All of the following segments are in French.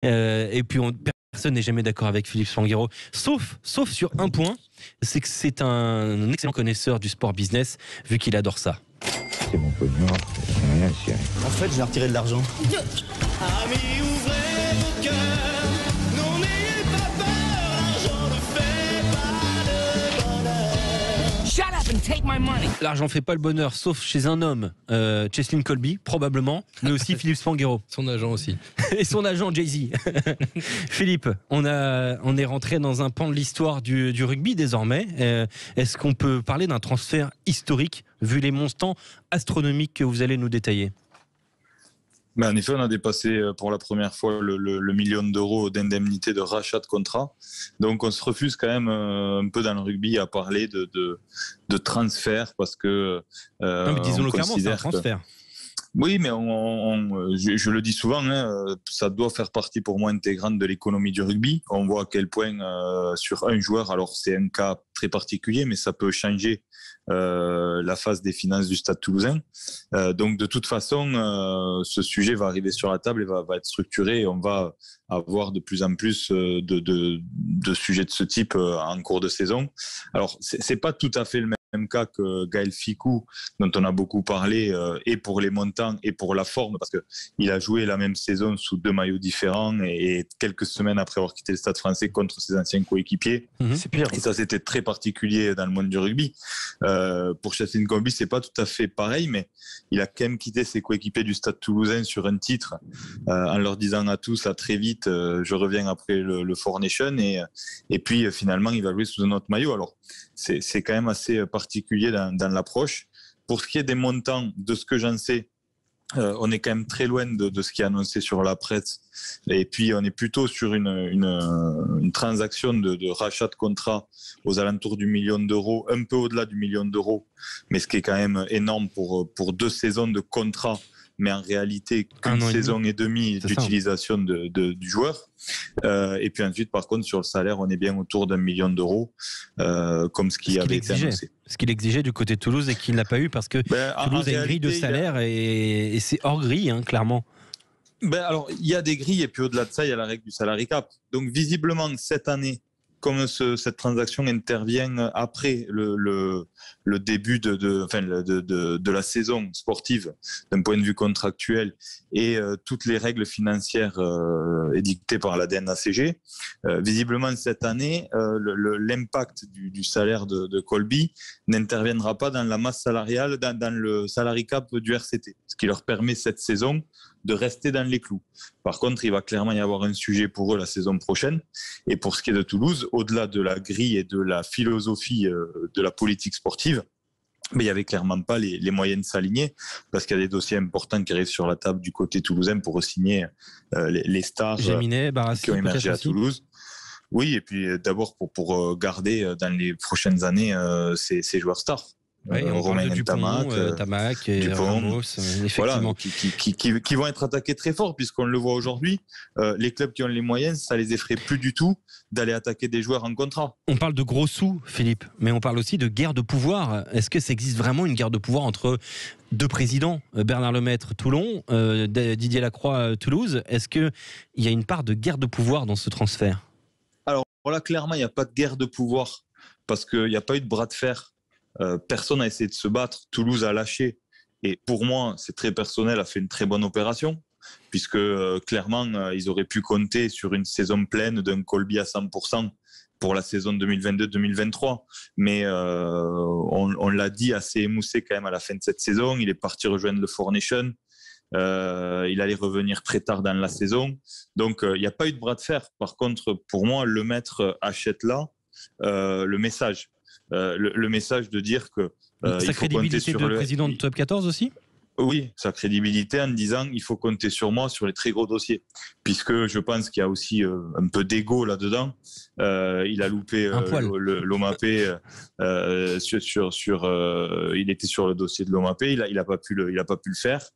Et puis personne n'est jamais d'accord avec Philippe Spanghero, sauf sur un point, c'est que c'est un excellent connaisseur du sport business, vu qu'il adore ça. C'est mon pognon, c'est rien à cirer. En fait, j'ai retiré de l'argent. Amis, ouvrez vos cœurs, non n'ayez pas peur, l'argent ne fait pas le bonheur. Shut up and take my money. L'argent fait pas le bonheur, sauf chez un homme, Cheslin Colby, probablement, mais aussi Philippe Spanghero. Son agent aussi. Et son agent Jay-Z. Philippe, on est rentré dans un pan de l'histoire du rugby désormais. Est-ce qu'on peut parler d'un transfert historique, vu les montants astronomiques que vous allez nous détailler ? En effet, on a dépassé pour la première fois le million d'euros d'indemnité de rachat de contrat. Donc, on se refuse quand même un peu dans le rugby à parler de transfert parce que non, mais disons-le clairement, c'est un transfert. Oui, mais je le dis souvent, ça doit faire partie pour moi intégrante de l'économie du rugby. On voit à quel point sur un joueur, alors c'est un cas très particulier, mais ça peut changer la phase des finances du Stade Toulousain. Donc de toute façon, ce sujet va arriver sur la table et va être structuré. Et on va avoir de plus en plus de sujets de ce type en cours de saison. Alors c'est pas tout à fait le même cas que Gaël Fickou, dont on a beaucoup parlé, et pour les montants et pour la forme, parce qu'il a joué la même saison sous 2 maillots différents et quelques semaines après avoir quitté le Stade français contre ses anciens coéquipiers. C'est pire. Et ça, c'était très particulier dans le monde du rugby. Pour Cheslin Colby, c'est pas tout à fait pareil, mais il a quand même quitté ses coéquipiers du Stade Toulousain sur un titre, en leur disant à tous, à très vite, je reviens après le Four Nation, et puis finalement, il va jouer sous un autre maillot. Alors, c'est quand même assez particulier dans l'approche. Pour ce qui est des montants, de ce que j'en sais, on est quand même très loin de ce qui est annoncé sur la presse. Et puis, on est plutôt sur une transaction de rachat de contrat aux alentours du million d'euros, un peu au-delà du million d'euros, mais ce qui est quand même énorme pour 2 saisons de contrat, mais en réalité qu'une saison et demie d'utilisation du joueur. Et puis ensuite, par contre, sur le salaire, on est bien autour d'1 million d'euros, comme ce qui avait été annoncé. Ce qu'il exigeait du côté de Toulouse et qu'il n'a pas eu parce que Toulouse a une grille de salaire et c'est hors grille, clairement. Alors, il y a des grilles et puis au-delà de ça, il y a la règle du salary cap. Donc visiblement, cette année, comme cette transaction intervient après le début de la saison sportive d'un point de vue contractuel et toutes les règles financières édictées par la DNACG, visiblement cette année, l'impact du salaire de Colby n'interviendra pas dans la masse salariale, dans le salary cap du RCT, ce qui leur permet cette saison de rester dans les clous. Par contre, il va clairement y avoir un sujet pour eux la saison prochaine. Et pour ce qui est de Toulouse, au-delà de la grille et de la philosophie de la politique sportive, mais il n'y avait clairement pas les moyens de s'aligner parce qu'il y a des dossiers importants qui arrivent sur la table du côté toulousain pour signer les stars Géminet, Barassi, qui ont émergé à Toulouse. Oui, et puis d'abord pour garder dans les prochaines années ces joueurs stars. Oui, Romain Tamac et Dupont, Ramos, effectivement. Voilà, qui vont être attaqués très fort, puisqu'on le voit aujourd'hui, les clubs qui ont les moyens, ça les effraie plus du tout d'aller attaquer des joueurs en contrat. On parle de gros sous, Philippe, mais on parle aussi de guerre de pouvoir. Est-ce que ça existe vraiment une guerre de pouvoir entre 2 présidents, Bernard Lemaître, Toulon, Didier Lacroix, Toulouse? Est-ce qu'il y a une part de guerre de pouvoir dans ce transfert? Alors là, clairement, il n'y a pas de guerre de pouvoir, parce qu'il n'y a pas eu de bras de fer. Personne n'a essayé de se battre. Toulouse a lâché. Et pour moi, c'est très personnel, a fait une très bonne opération, puisque clairement, ils auraient pu compter sur une saison pleine d'un Colby à 100% pour la saison 2022-2023. Mais on l'a dit assez émoussé quand même à la fin de cette saison. Il est parti rejoindre le Four Nation. Il allait revenir très tard dans la saison. Donc, il n'y a pas eu de bras de fer. Par contre, pour moi, le maître achète là le message. Le message de dire que sa crédibilité de président de Top 14 aussi. Oui, sa crédibilité en disant il faut compter sur moi sur les très gros dossiers, puisque je pense qu'il y a aussi un peu d'ego là-dedans. Il a loupé l'OMAP il était sur le dossier de l'OMAP, il a pas pu le faire,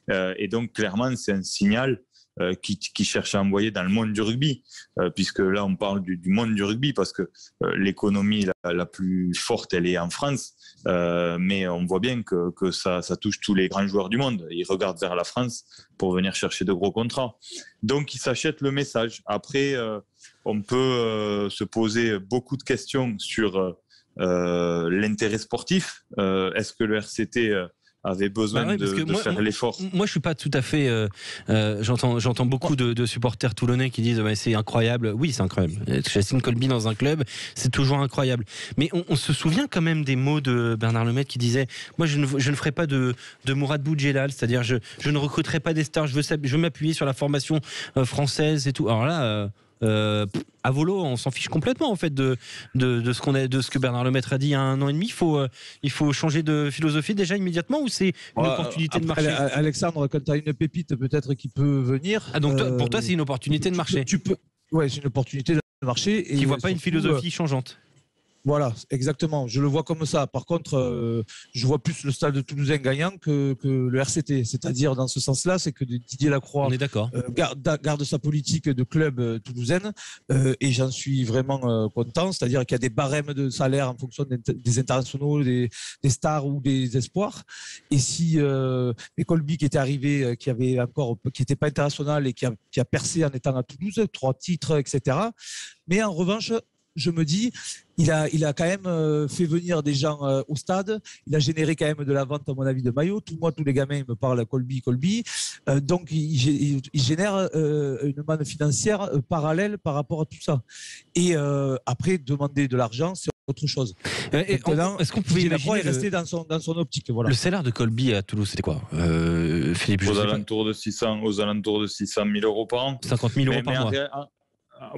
et donc clairement c'est un signal qui cherche à envoyer dans le monde du rugby, puisque là on parle du monde du rugby parce que l'économie la plus forte elle est en France, mais on voit bien que ça touche tous les grands joueurs du monde. Ils regardent vers la France pour venir chercher de gros contrats. Donc ils s'achètent le message. Après, on peut se poser beaucoup de questions sur l'intérêt sportif. Est-ce que le RCT avait besoin de faire l'effort? Moi, je suis pas tout à fait. J'entends beaucoup de supporters toulonnais qui disent c'est incroyable. Oui, c'est incroyable. Chassin Colby dans un club, c'est toujours incroyable. Mais on se souvient quand même des mots de Bernard Lemaitre qui disait moi, je ne ferai pas de Mourad Boudjelal, c'est-à-dire je ne recruterai pas des stars. Je veux m'appuyer sur la formation française et tout. Alors là. À volo, on s'en fiche complètement en fait de ce que Bernard Lemaitre a dit il y a 1 an et demi. Il faut changer de philosophie déjà immédiatement, ou c'est une opportunité de marché? Alexandre, quand tu as une pépite peut-être qui peut venir. Ah donc pour toi c'est une opportunité de marché. Ouais, c'est une opportunité de marché. Qui ne voit pas une philosophie changeante. Voilà, exactement. Je le vois comme ça. Par contre, je vois plus le Stade Toulousain gagnant que le RCT. C'est-à-dire, dans ce sens-là, c'est que Didier Lacroix garde sa politique de club toulousaine et j'en suis vraiment content. C'est-à-dire qu'il y a des barèmes de salaire en fonction des internationaux, des stars ou des espoirs. Et si Colby qui était arrivé, qui n'était pas international et qui a percé en étant à Toulouse, 3 titres, etc. Mais en revanche, je me dis, il a quand même fait venir des gens au stade. Il a généré quand même de la vente, à mon avis, de maillots. Moi, tous les gamins me parlent Colby. Donc, il génère une manne financière parallèle par rapport à tout ça. Et après, demander de l'argent, c'est autre chose. Est-ce qu'on pouvait imaginer rester dans son optique, voilà. Le salaire de Colby à Toulouse, c'était quoi, Philippe? Aux alentours de 600 000 € par an. 50 000 € par mois.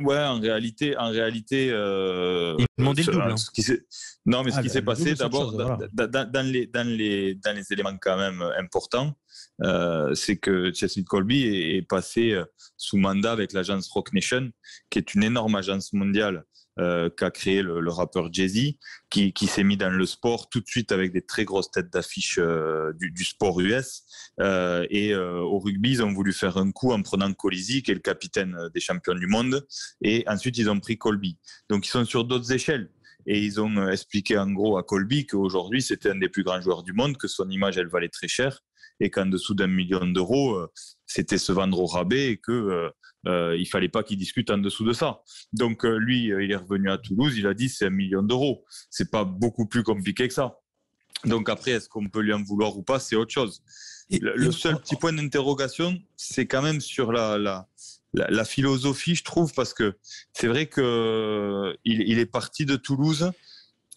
Ouais, en réalité, il demandait le double. Ce qui s'est passé d'abord dans les éléments quand même importants, c'est que Chassin Colby est passé sous mandat avec l'agence Rock Nation, qui est une énorme agence mondiale qu'a créé le rappeur Jay-Z, qui s'est mis dans le sport tout de suite avec des très grosses têtes d'affiche du sport US. Et au rugby, ils ont voulu faire un coup en prenant Colisi, qui est le capitaine des champions du monde, et ensuite ils ont pris Colby. Donc ils sont sur d'autres échelles. Et ils ont expliqué en gros à Colby qu'aujourd'hui c'était un des plus grands joueurs du monde, que son image elle valait très cher, et qu'en dessous d'1 million d'euros, c'était se vendre au rabais, et que il fallait pas qu'il discute en dessous de ça. Donc lui, il est revenu à Toulouse, il a dit c'est 1 million d'euros. C'est pas beaucoup plus compliqué que ça. Donc après, est-ce qu'on peut lui en vouloir ou pas, c'est autre chose. Le seul petit point d'interrogation, c'est quand même sur la philosophie, je trouve, parce que c'est vrai qu'il est parti de Toulouse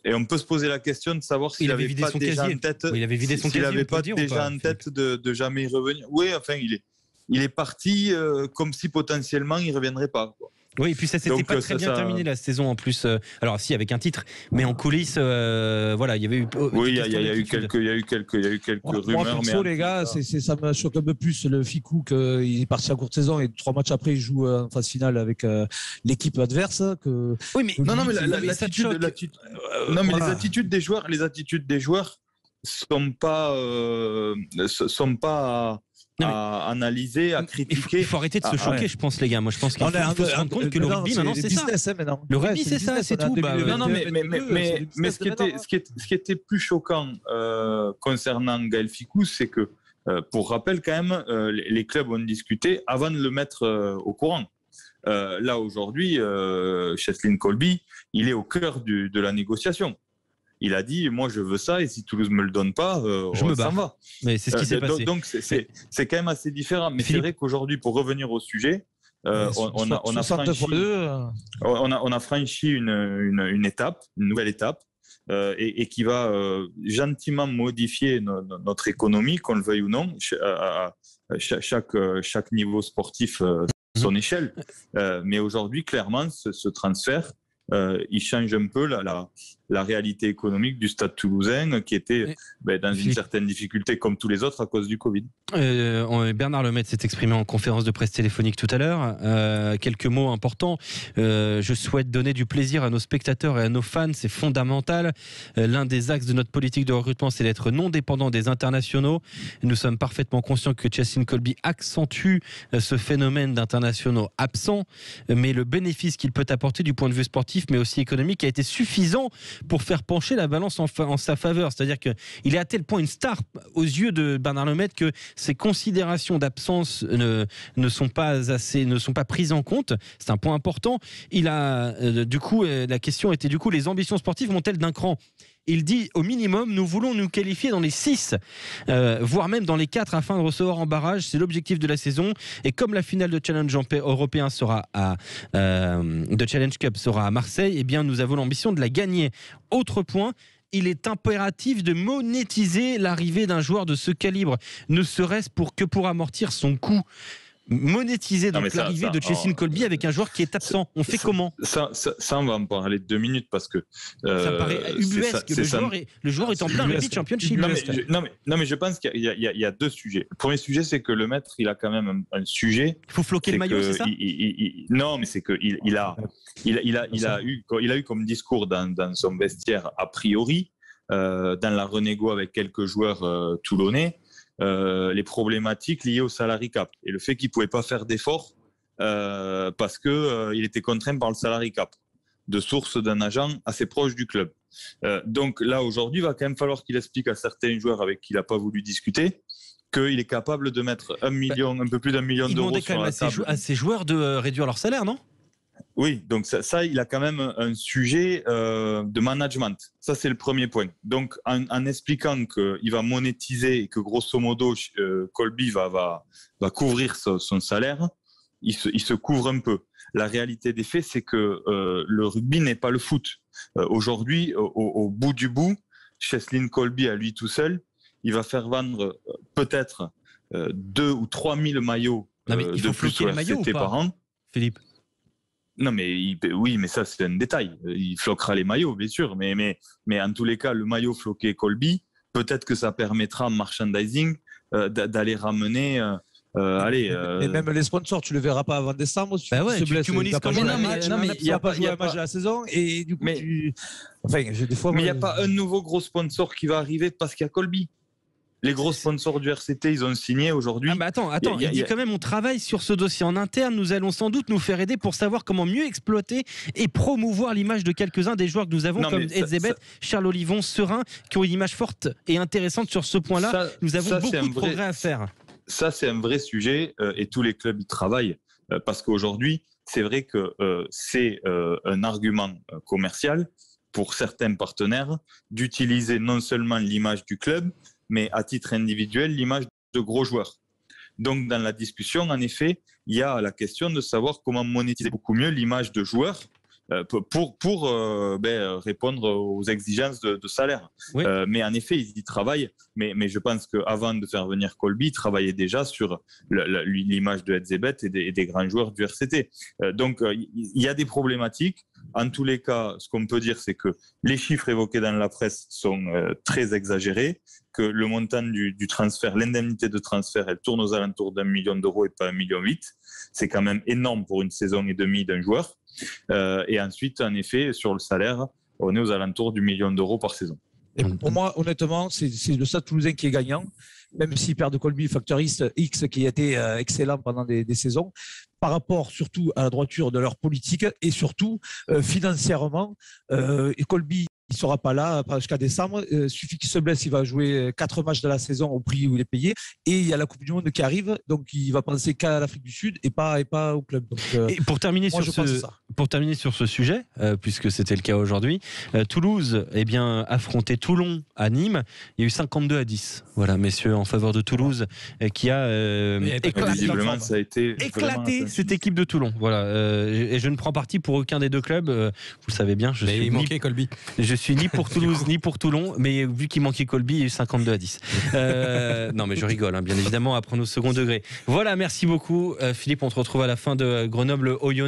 et on peut se poser la question de savoir s'il n'avait pas déjà en tête, de jamais y revenir. Oui, enfin, il est parti comme si potentiellement il ne reviendrait pas, quoi. Oui, et puis ça s'était pas très bien terminé la saison en plus. Alors si, avec un titre, mais en coulisses, voilà, il y avait eu. Oui, il y a eu quelques rumeurs. Moi, les gars, ça me choque un peu plus le Ficou qu'il est parti en courte saison et 3 matchs après il joue en phase finale avec l'équipe adverse. Oui, mais les attitudes des joueurs sont pas à analyser, à critiquer. Il faut arrêter de se choquer, je pense, les gars. Moi, je pense qu'il faut se rendre compte que le rugby, maintenant, c'est ça. Le rugby, c'est ça, c'est tout. Mais ce qui était plus choquant concernant Gaël Ficou, c'est que, pour rappel, quand même, les clubs ont discuté avant de le mettre au courant. Là, aujourd'hui, Chassin Colby, il est au cœur de la négociation. Il a dit, moi je veux ça, et si Toulouse me le donne pas, je me s'en va. Mais c'est ce qui s'est passé. Donc c'est quand même assez différent. Mais c'est vrai qu'aujourd'hui, pour revenir au sujet, on a franchi une étape, une nouvelle étape, et qui va gentiment modifier notre économie, qu'on le veuille ou non, à chaque niveau sportif son échelle. Mais aujourd'hui, clairement, ce transfert, il change un peu la réalité économique du Stade Toulousain qui était dans une certaine difficulté comme tous les autres à cause du Covid. Bernard Lemaitre s'est exprimé en conférence de presse téléphonique tout à l'heure. Quelques mots importants. Je souhaite donner du plaisir à nos spectateurs et à nos fans, c'est fondamental. L'un des axes de notre politique de recrutement, c'est d'être non dépendant des internationaux. Nous sommes parfaitement conscients que Chassin Colby accentue ce phénomène d'internationaux absents, mais le bénéfice qu'il peut apporter du point de vue sportif, mais aussi économique, a été suffisant pour faire pencher la balance en sa faveur. C'est-à-dire qu'il est à tel point une star aux yeux de Bernard Lemaitre que ces considérations d'absence ne sont pas prises en compte. C'est un point important. La question était les ambitions sportives montent-elles d'un cran ? Il dit au minimum, nous voulons nous qualifier dans les 6, voire même dans les 4 afin de recevoir en barrage. C'est l'objectif de la saison. Et comme la finale de Challenge européen de Challenge Cup sera à Marseille, eh bien nous avons l'ambition de la gagner. Autre point. Il est impératif de monétiser l'arrivée d'un joueur de ce calibre, ne serait-ce pour amortir son coût. Monétiser l'arrivée de Chassin Colby avec un joueur qui est absent. On fait comment ? Ça, on va en parler 2 minutes parce que ça paraît ubuesque. Le joueur est en plein rugby championship. Non mais je pense qu'il y a 2 sujets. Le premier sujet, c'est que le maître, il a quand même un sujet. Il faut floquer le maillot, c'est ça ? Non, mais c'est qu'il a eu comme discours dans son vestiaire a priori dans la renégo avec quelques joueurs toulonnais. Les problématiques liées au salary cap et le fait qu'il ne pouvait pas faire d'efforts parce qu'il était contraint par le salary cap, de source d'un agent assez proche du club. Donc là, aujourd'hui, il va quand même falloir qu'il explique à certains joueurs avec qui il n'a pas voulu discuter qu'il est capable de mettre un peu plus d'1 million d'euros sur la table. Il demandait à ses joueurs de réduire leur salaire, non ? Oui, donc ça, il a quand même un sujet de management. Ça, c'est le premier point. Donc, en expliquant qu'il va monétiser et que grosso modo, Colby va couvrir son salaire, il se couvre un peu. La réalité des faits, c'est que le rugby n'est pas le foot. Aujourd'hui, au bout du bout, Chassin Colby, à lui tout seul, il va faire vendre peut-être 2 ou 3 000 maillots de plus au RCT par an. Philippe ? Non, mais mais ça, c'est un détail. Il floquera les maillots, bien sûr. Mais en tous les cas, le maillot floqué Colby, peut-être que ça permettra en merchandising d'aller ramener... Et même les sponsors, tu le verras pas avant décembre. Tu monises comme il n'y a pas joué un match de la saison. Et du coup, il n'y a pas un nouveau gros sponsor qui va arriver parce qu'il y a Colby. Les gros sponsors du RCT, ils ont signé aujourd'hui. Attends, il dit quand même on travaille sur ce dossier en interne. Nous allons sans doute nous faire aider pour savoir comment mieux exploiter et promouvoir l'image de quelques-uns des joueurs que nous avons, comme Etzebeth, Charles Olivon, Serein, qui ont une image forte et intéressante sur ce point-là. Nous avons beaucoup de progrès à faire. Ça, c'est un vrai sujet et tous les clubs y travaillent parce qu'aujourd'hui, c'est vrai que c'est un argument commercial pour certains partenaires d'utiliser non seulement l'image du club, mais à titre individuel, l'image de gros joueurs. Donc, dans la discussion, en effet, il y a la question de savoir comment monétiser beaucoup mieux l'image de joueurs pour répondre aux exigences de salaire. Oui. Mais en effet, ils y travaillent. Mais je pense qu'avant de faire venir Colby, ils travaillaient déjà sur l'image de Etzebeth et des grands joueurs du RCT. Donc, il y a des problématiques. En tous les cas, ce qu'on peut dire, c'est que les chiffres évoqués dans la presse sont très exagérés, que le montant du transfert, l'indemnité de transfert, elle tourne aux alentours d'1 million d'euros et pas 1,8 million. C'est quand même énorme pour une saison et demie d'un joueur. Et ensuite, en effet, sur le salaire, on est aux alentours du 1 million d'euros par saison. Et pour moi, honnêtement, c'est le Stade Toulousain qui est gagnant, même s'il perd de Colby, facteur X qui a été excellent pendant des saisons, par rapport surtout à la droiture de leur politique et surtout financièrement. Et Colby, il ne sera pas là jusqu'à décembre. Suffit qu'il se blesse, il va jouer 4 matchs de la saison au prix où il est payé. Et il y a la Coupe du Monde qui arrive, donc il va penser qu'à l'Afrique du Sud et pas au club. Donc, et pour terminer, sur ce sujet, puisque c'était le cas aujourd'hui, Toulouse affrontait Toulon à Nîmes. Il y a eu 52-10. Voilà, messieurs, en faveur de Toulouse, qui a éclaté cette équipe de Toulon. Voilà, et je ne prends parti pour aucun des deux clubs. Vous le savez bien. Il manquait Colby. Je suis ni pour Toulouse ni pour Toulon, mais vu qu'il manquait Colby, il y a eu 52-10. Non, mais je rigole, bien évidemment, à prendre au second degré. Voilà, merci beaucoup, Philippe. On te retrouve à la fin de Grenoble-Oyonnax.